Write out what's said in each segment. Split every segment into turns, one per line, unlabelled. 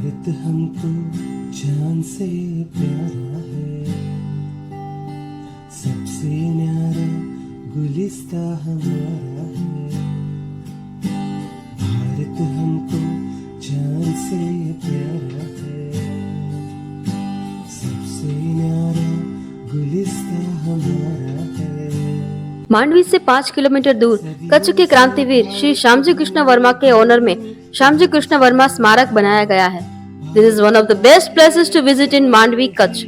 भारत हमको जान से प्यारा है, सबसे न्यारा गुलिस्ता हमारा है। भारत हमको जान से प्यारा है, सबसे न्यारा गुलिस्ता हमारा है।
मांडवी से 5 किलोमीटर दूर कच्छ के क्रांतिवीर श्री श्यामजी कृष्ण वर्मा के ऑनर में श्यामजी कृष्ण वर्मा स्मारक बनाया गया है। This is one of the best places to visit in Mandvi Kutch.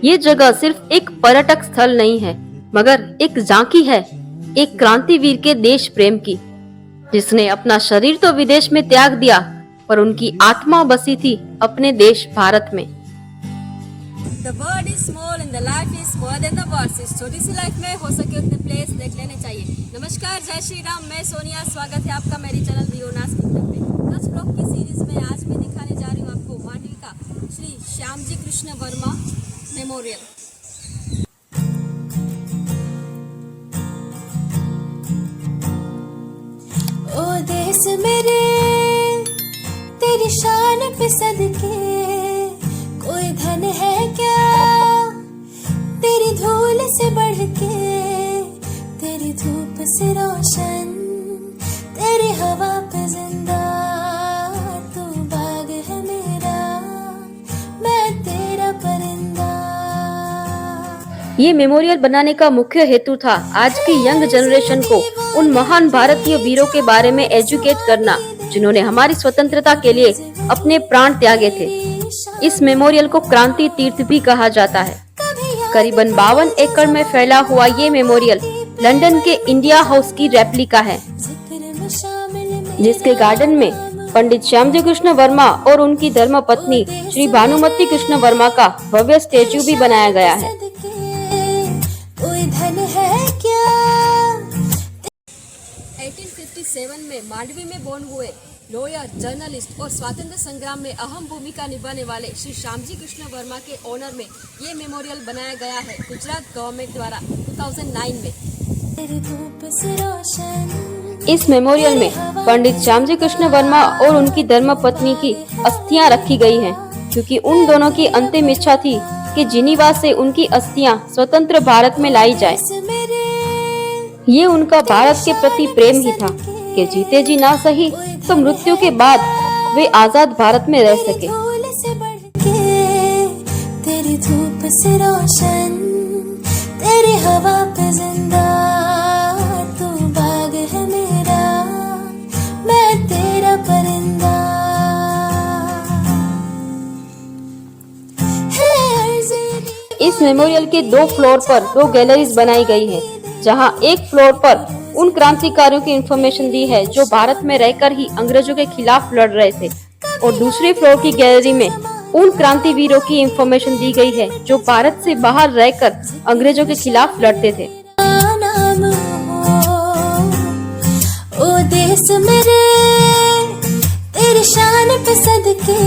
ये जगह सिर्फ एक पर्यटक स्थल नहीं है, मगर एक झांकी है एक क्रांतिवीर के देश प्रेम की, जिसने अपना शरीर तो विदेश में त्याग दिया, पर उनकी आत्मा बसी थी अपने देश भारत में।
The world is small and the life is more than the words। इस छोटी सी लाइफ में हो सके उतने प्लेस देख लेने चाहिए। नमस्कार, जय श्री राम, मैं सोनिया, स्वागत है आपका मेरी चैनल रियोनास किंगडम में। कच्छ ब्लॉग की सीरीज में आज मैं दिखाने जा रही हूँ आपको मांडवी का श्री श्यामजी कृष्ण वर्मा मेमोरियल।
ओ देश मेरे तेरी शान पे सदके, कोई धन है क्या तेरी धूल से बढ़ के, तेरी धूप से रोशन, तेरी हवा पे जिंदा, तू बाग है मेरा, मैं तेरा परिंदा।
ये मेमोरियल बनाने का मुख्य हेतु था आज की यंग जनरेशन को उन महान भारतीय वीरों के बारे में एजुकेट करना, जिन्होंने हमारी स्वतंत्रता के लिए अपने प्राण त्यागे थे। इस मेमोरियल को क्रांति तीर्थ भी कहा जाता है। करीबन 52 एकड़ में फैला हुआ ये मेमोरियल लंदन के इंडिया हाउस की रेप्लिका है, जिसके गार्डन में पंडित श्यामजी कृष्ण वर्मा और उनकी धर्मपत्नी श्री भानुमती कृष्ण वर्मा का भव्य स्टेच्यू भी बनाया गया है।
कोई धन है क्या।
1857 में मांडवी में बोर्न हुए लॉयर, जर्नलिस्ट और स्वतंत्र संग्राम में अहम भूमिका निभाने वाले श्री श्यामजी कृष्ण वर्मा के ऑनर में ये मेमोरियल बनाया गया है गुजरात गवर्नमेंट द्वारा 2009 में।
इस मेमोरियल में पंडित श्यामजी कृष्ण वर्मा और उनकी धर्मपत्नी की अस्थियां रखी गई हैं, क्योंकि उन दोनों की अंतिम इच्छा थी कि जिनीवा से उनकी अस्थियां स्वतंत्र भारत में लाई जाए। ये उनका भारत के प्रति प्रेम ही था कि जीते जी ना सही तो मृत्यु के बाद वे आजाद भारत में रह सके।
तेरी धूप से रोशन, तेरी हवा पे जिंदा, तू बाग है मेरा, मैं तेरा परिंदा।
इस मेमोरियल के 2 फ्लोर पर 2 गैलरीज बनाई गई है, जहां एक फ्लोर पर उन क्रांतिकारियों की इंफॉर्मेशन दी है जो भारत में रहकर ही अंग्रेजों के खिलाफ लड़ रहे थे, और दूसरे फ्लोर की गैलरी में उन क्रांतिवीरों की इंफॉर्मेशन दी गई है जो भारत से बाहर रहकर अंग्रेजों के खिलाफ लड़ते थे।
ओ देश मेरे तेरी शान पे सदके,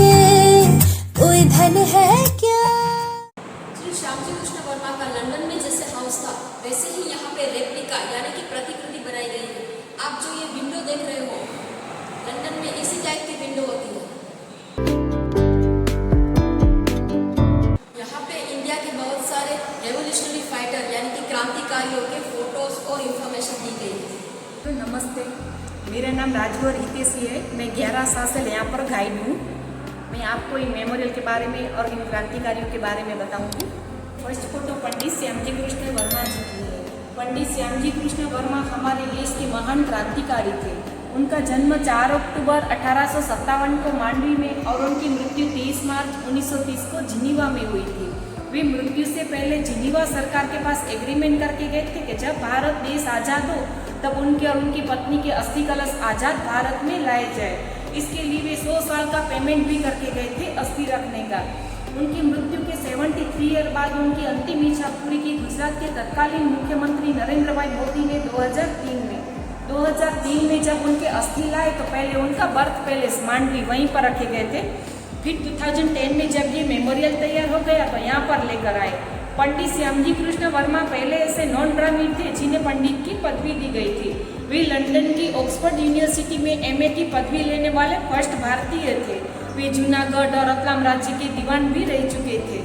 कोई धन है क्या।
श्री श्यामजी कृष्ण वर्मा का लंदन में जैसे हाउस था, वैसे ही यहाँ पे रेप्लिका यानी कि प्रतिकृति बनाई गई है। आप जो ये विंडो देख रहे हो, लंदन में इसी टाइप की विंडो होती है। यहाँ पे इंडिया के बहुत सारे रेवोल्यूशनरी फाइटर यानी कि क्रांतिकारियों के फोटोज और इंफॉर्मेशन दी गई है।
तो नमस्ते, मेरा नाम राजगौर हितेशी है। मैं 11 साल से यहाँ पर गाइड हूँ। मैं आपको इन मेमोरियल के बारे में और इन क्रांतिकारियों के बारे में बताऊँगी। फर्स्ट फोटो पंडित श्यामजी कृष्ण वर्मा जी की है। पंडित श्यामजी कृष्ण वर्मा हमारे देश के महान क्रांतिकारी थे। उनका जन्म 4 अक्टूबर 1857 को मांडवी में और उनकी मृत्यु 23 मार्च 1930 को जिनीवा में हुई थी। वे मृत्यु से पहले जिनीवा सरकार के पास एग्रीमेंट करके गए थे कि जब भारत देश आज़ाद हो तब उनके और उनकी पत्नी के अस्थि कलश आज़ाद भारत में लाए जाए। इसके लिए वे 100 साल का पेमेंट भी करके गए थे अस्थि रखने का। उनकी मृत्यु के 73 ईयर बाद उनकी अंतिम इच्छा पूरी की गुजरात के तत्कालीन मुख्यमंत्री नरेंद्र भाई मोदी ने 2003 में जब उनके अस्थि लाए तो पहले उनका बर्थ पैलेस मांडवी वहीं पर रखे गए थे। फिर 2010 में जब ये मेमोरियल तैयार हो गया तो यहाँ पर लेकर आए। पंडित श्यामजी कृष्ण वर्मा पहले ऐसे नॉन ब्राह्मण थे जिन्हें पंडित की पदवी दी गई थी। वे लंदन की ऑक्सफोर्ड यूनिवर्सिटी में एमए की पदवी लेने वाले फर्स्ट भारतीय थे। वे जूनागढ़ और रतलाम राज्य के दीवान भी रह चुके थे।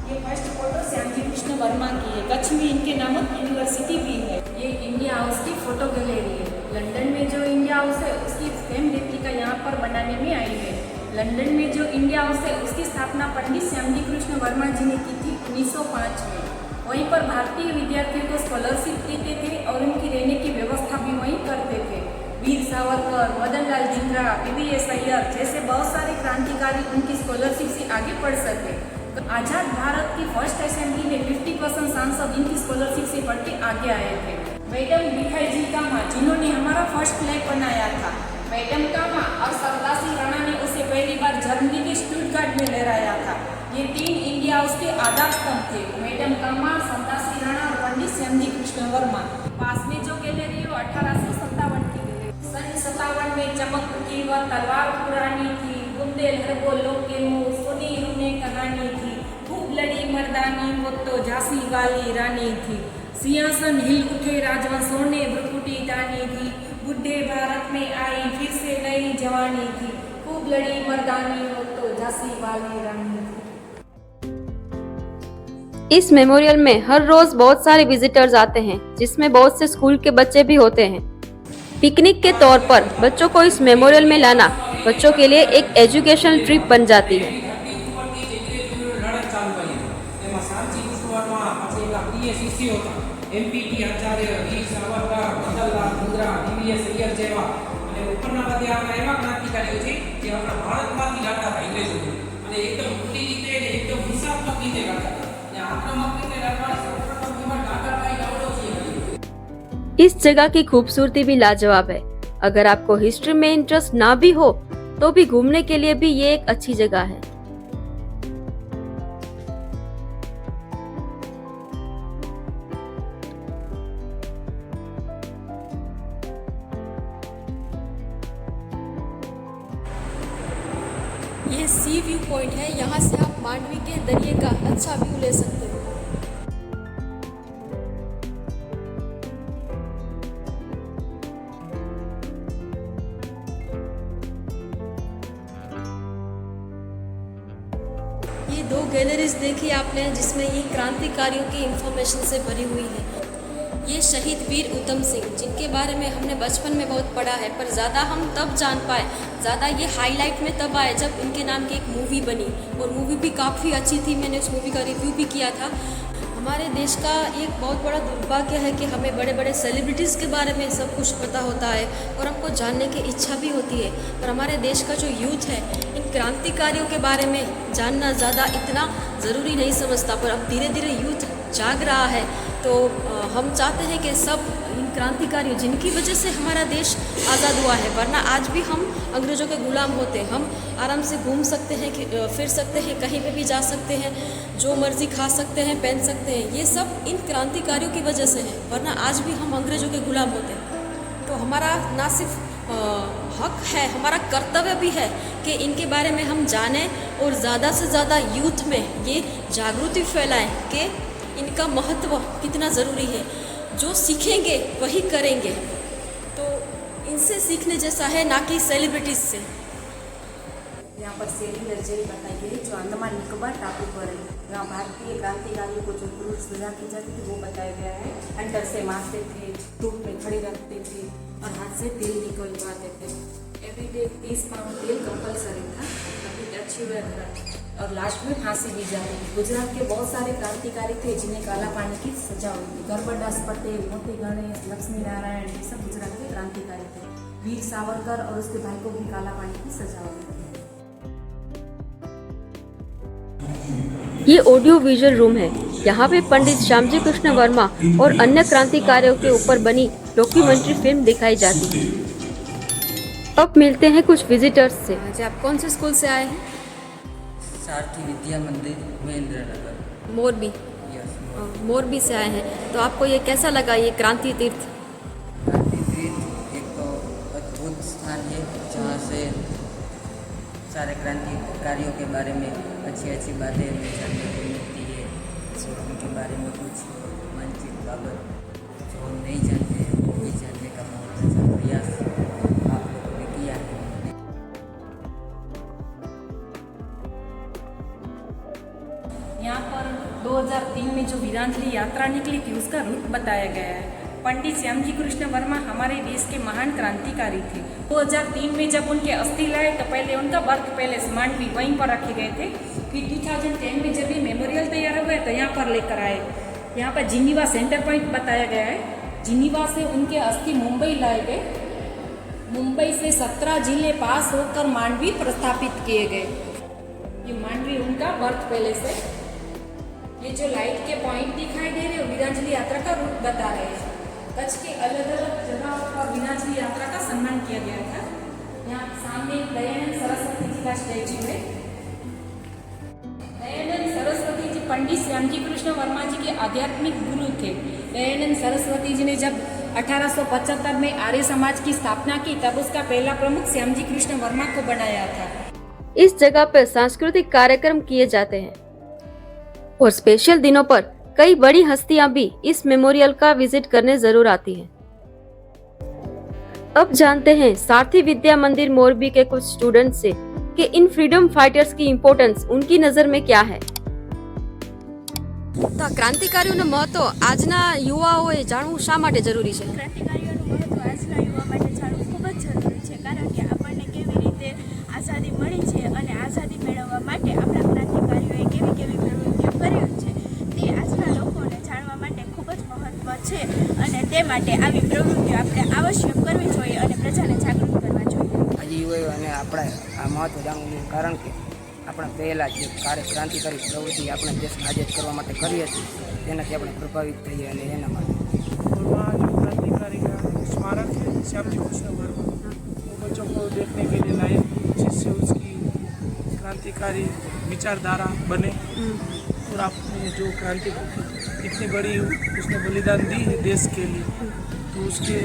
ये फर्स्ट फोटो श्यामजी कृष्ण वर्मा की है। कच्छ में इनके नामक यूनिवर्सिटी भी है। ये इंडिया हाउस की फोटो गैलरी है। लंदन में जो इंडिया हाउस है उसकी सेम रेप्लिका यहाँ पर बनाने में आई है। लंदन में जो इंडिया हाउस है उसकी स्थापना पंडित श्यामजी कृष्ण वर्मा जी ने की थी 1905 में। वहीं पर भारतीय विद्यार्थियों को स्कॉलरशिप देते थे और उनकी रहने की व्यवस्था भी वहीं करते थे। वीर सावरकर, मदन लाल जिंद्रा, PVS अय्यर जैसे बहुत सारे क्रांतिकारी उनकी स्कॉलरशिप से आगे बढ़ सके। आजाद भारत की फर्स्ट असेंबली में 50% सांसद इनकी स्कॉलरशिप से बढ़ के आगे आए थे। मैडम भिखाई जी कामा जिन्होंने हमारा फर्स्ट फ्लैग बनाया था, मैडम कामा और सरदासी राणा ने उसे पहली बार जर्मनी के स्टुटगार्ट में लहराया था। ये 3 इंडिया हाउस के आधार स्तंभ थे, मैडम कामा, सरदासी राणा और पंडित श्यामजी कृष्ण वर्मा। पास में जो गैलरी है वो 1857 की गैलरी। सन 57 में चमक की वह तलवार पुरानी थी, बुंदेलखंड को लोग के मुँह सुनी उन्हें कहानी थी, खूब लड़ी मर्दानी वो तो झांसी वाली रानी थी, सिंहासन हिल उठे राजवंशों ने भ्रुकुटी तानी थी, बुढ़े भारत में आई फिर से नई जवानी थी, खूब लड़ी मर्दानी वो तो झांसी वाली रानी थी।
इस मेमोरियल में हर रोज बहुत सारे विजिटर्स आते हैं, जिसमें बहुत से स्कूल के बच्चे भी होते हैं। पिकनिक के तौर पर बच्चों को इस मेमोरियल में लाना बच्चों के लिए एक एजुकेशनल ट्रिप बन जाती है।
MPT આચાર્ય, વીર સાવરકર, મદનલાલ મુંદ્રા, PVS અય્યર જેવા અને ઉપરના બધા આપણા એવા ક્રાંતિકારીઓ છે જે આપણા ભારતમાંથી લાતા હતા અંગ્રેજોને અને એકદમ ખુલ્લી રીતે અને એકદમ હિંસાત્મક રીતે લાતા હતા અને આક્રમક રીતે લાતા સૌપ્રથમ એમાં દાદાભાઈ ગાવડોજીએ કર્યું।
इस जगह की खूबसूरती भी लाजवाब है। अगर आपको हिस्ट्री में इंटरेस्ट ना भी हो तो भी घूमने के लिए भी ये एक अच्छी जगह है।
ये सी व्यू पॉइंट है, यहाँ से आप मांडवी के दरिए का अच्छा व्यू ले सकते हो। ये 2 गैलरीज देखी आपने जिसमें ये क्रांतिकारियों की इंफॉर्मेशन से भरी हुई है। ये शहीद वीर उत्तम सिंह जिनके बारे में हमने बचपन में बहुत पढ़ा है, पर ज़्यादा हम तब जान पाए, ज़्यादा ये हाईलाइट में तब आए जब इनके नाम की एक मूवी बनी और मूवी भी काफ़ी अच्छी थी। मैंने उस मूवी का रिव्यू भी किया था। हमारे देश का एक बहुत बड़ा दुर्भाग्य है कि हमें बड़े बड़े सेलिब्रिटीज़ के बारे में सब कुछ पता होता है और हमको जानने की इच्छा भी होती है, पर हमारे देश का जो यूथ है इन क्रांतिकारियों के बारे में जानना ज़्यादा इतना ज़रूरी नहीं समझता। पर अब धीरे धीरे यूथ जाग रहा है, तो हम चाहते हैं कि सब इन क्रांतिकारियों जिनकी वजह से हमारा देश आज़ाद हुआ है, वरना आज भी हम अंग्रेज़ों के गुलाम होते। हम आराम से घूम सकते हैं, फिर सकते हैं, कहीं पे भी जा सकते हैं, जो मर्ज़ी खा सकते हैं, पहन सकते हैं। ये सब इन क्रांतिकारियों की वजह से है, वरना आज भी हम अंग्रेज़ों के गुलाम होते। तो हमारा ना सिर्फ हक है, हमारा कर्तव्य भी है कि इनके बारे में हम जानें और ज़्यादा से ज़्यादा यूथ में ये जागृति फैलाएं कि इनका महत्व कितना ज़रूरी है। जो सीखेंगे वही करेंगे, तो इनसे सीखने जैसा है, ना कि सेलिब्रिटीज़ से।
यहाँ पर सेलिंग नर्सरी बताई गई जो अंडमान निकोबार टापू पर है। यहाँ भारतीय क्रांतिकारियों को जो क्रूर सजा की जाती थी वो बताया गया है। अंडर से मारते थे, धूप में खड़े रखते थे और हाथ से तेल निकलवाते थे। एवरीडे 30 पाउंड तेल कंपलसरी था, अभी अच्छी और लास्ट में फांसी दी जाती थी। गुजरात के बहुत सारे क्रांतिकारी थे जिन्हें काला पानी की सजा हुई थी। गरबरदास पटेल, मोती गणेश, लक्ष्मी नारायण, ये सब गुजरात के क्रांतिकारी थे। वीर सावरकर और उसके भाई को भी काला पानी की सजा हुई थी।
ये ऑडियो विजुअल रूम है। यहाँ पे पंडित श्यामजी कृष्ण वर्मा और अन्य क्रांतिकारियों के ऊपर बनी डॉक्यूमेंट्री फिल्म दिखाई जाती है। अब मिलते हैं कुछ विजिटर्स से।
अच्छा, आप कौन से स्कूल से आए हैं?
सारथी विद्या मंदिर महेंद्र नगर।
मोरबी।
यस,
मोरबी से आए हैं, तो आपको ये कैसा लगा, ये क्रांति तीर्थ?
क्रांति तीर्थ एक तो अद्भुत स्थान है जहाँ से सारे क्रांतिकारियों के बारे में अच्छी अच्छी बातें हमें जानने को मिलती है। और उनके बारे में कुछ मानसिक बाबत जो हम नहीं जानते हैं वो भी जानने का बहुत अच्छा प्रयास आप लोगों ने किया है।
वीरांजलि यात्रा निकली थी उसका रूट बताया गया है। पंडित श्यामजी कृष्ण वर्मा हमारे देश के महान क्रांतिकारी थे। 2003 में जब उनके अस्थि लाए तो पहले उनका बर्थ पैलेस मांडवी वहीं पर रखे गए थे। फिर 2010 में जब ये मेमोरियल तैयार हो गया तो यहाँ पर लेकर आए। यहाँ पर जिनीवा सेंटर पॉइंट बताया गया है। जिनीवा से उनके अस्थि मुंबई लाए गए। मुंबई से 17 जिले पास होकर मांडवी प्रस्थापित किए गए। ये मांडवी उनका बर्थ पैलेस है। ये जो लाइट के पॉइंट दिखाई दे रहे हैं वीरांजलि यात्रा का रूट बता रहे हैं। कच्छ के अलग अलग जगहों पर वीरांजलि यात्रा का सम्मान किया गया था। यहाँ सामने दयानंद सरस्वती जी का स्टैच्यू है। दयानंद सरस्वती जी पंडित श्यामजी कृष्ण वर्मा जी के आध्यात्मिक गुरु थे। दयानंद सरस्वती जी ने जब 1875 में आर्य समाज की स्थापना की तब उसका पहला प्रमुख श्यामजी कृष्ण वर्मा को बनाया था।
इस जगह पर सांस्कृतिक कार्यक्रम किए जाते हैं और स्पेशल दिनों पर कई बड़ी हस्तियां भी इस मेमोरियल का विजिट करने जरूर आती हैं। अब जानते हैं सारथी विद्या मंदिर मोरबी के कुछ स्टूडेंट्स से कि इन फ्रीडम फाइटर्स की इम्पोर्टेंस उनकी नजर में क्या है। તો ક્રાંતિકારીઓનું મહત્વ આજના યુવાઓએ જાણવું શા માટે જરૂરી છે?
ક્રાંતિકારીઓનું મહત્વ આજના યુવા માટે જાણવું ખૂબ જ જરૂરી છે, કારણ કે આપણને કેવી રીતે આઝાદી મળી છે અને આઝાદી મેળવવા માટે આપણા ક્રાંતિકારીઓએ કેવી કેવી પ્રવૃત્તિઓ કરી છે તે આજના લોકોને જાણવા માટે ખૂબ જ મહત્વ છે અને તે માટે આવી પ્રવૃત્તિઓ આપણે આવશ્યક કરવી જોઈએ અને પ્રજાને જાગૃત કરવા જોઈએ।
આજે યુવાઓને આપણે આ મહત્વ જાણવું જોઈએ, કારણ કે આપણે પહેલાં જે ક્રાંતિકારી પ્રવૃત્તિ આપણે દેશને આઝાદ કરવા માટે કરી હતી તેનાથી આપણે પ્રભાવિત થઈએ અને એના માટે
वहाँ जो क्रांतिकारी का स्मारक है श्यामजी कृष्ण वर्मा, वो बच्चों को देखने के लिए लाए, जिससे उसकी क्रांतिकारी विचारधारा बने और आपने जो क्रांति इतनी बड़ी उसने बलिदान दी है देश के लिए, तो उसके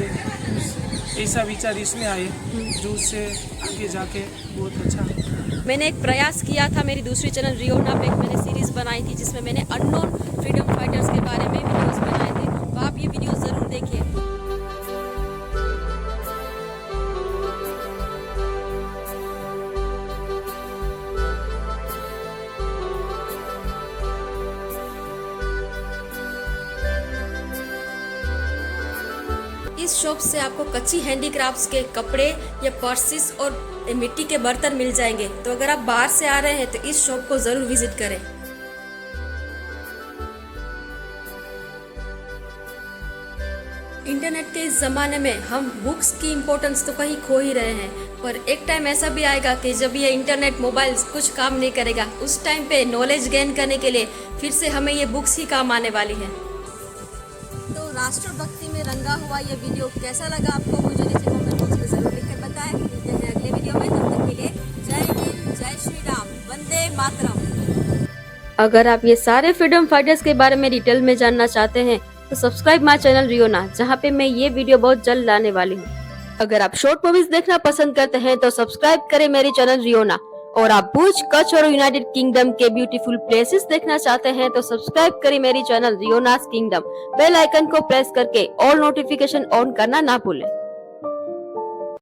ऐसा विचार इसमें आए जो उससे आगे जाके बहुत अच्छा है।
मैंने एक प्रयास किया था, मेरी दूसरी चैनल रियोना पे मैंने सीरीज बनाई थी जिसमें मैंने अननोन फ्रीडम फाइटर्स के बारे में वीडियोस बनाए थे, तो आप ये वीडियो जरूर देखिए। इस शॉप से आपको कच्ची हैंडीक्राफ्ट्स के कपड़े या पर्सेस और मिट्टी के बर्तन मिल जाएंगे। तो अगर आप बाहर से आ रहे हैं तो इस शॉप को जरूर विजिट करें। इंटरनेट के इस जमाने में हम बुक्स की इम्पोर्टेंस तो कहीं खो ही रहे हैं, पर एक टाइम ऐसा भी आएगा कि जब ये इंटरनेट मोबाइल कुछ काम नहीं करेगा, उस टाइम पे नॉलेज गेन करने के लिए फिर से हमें ये बुक्स ही काम आने वाली है। तो राष्ट्रभक्ति में रंगा हुआ ये वीडियो कैसा लगा आपको, मुझे नीचे कमेंट बॉक्स में जरूर लिखकर बताएं। मिलते हैं अगले वीडियो में, तब तक के लिए जय हिंद, जय श्री राम, वंदे मातरम। अगर आप ये सारे फ्रीडम फाइटर्स के बारे में डिटेल में जानना चाहते हैं तो सब्सक्राइब माय चैनल रियोना, जहाँ पे मैं ये वीडियो बहुत जल्द लाने वाली हूँ। अगर आप शॉर्ट मूवीज देखना पसंद करते हैं तो सब्सक्राइब करें मेरी चैनल रियोना, और आप भुज, कच्छ और यूनाइटेड किंगडम के ब्यूटीफुल प्लेसेस देखना चाहते हैं तो सब्सक्राइब करें मेरी चैनल रियोनास किंगडम। बेल आइकन को प्रेस करके ऑल नोटिफिकेशन ऑन करना ना भूलें।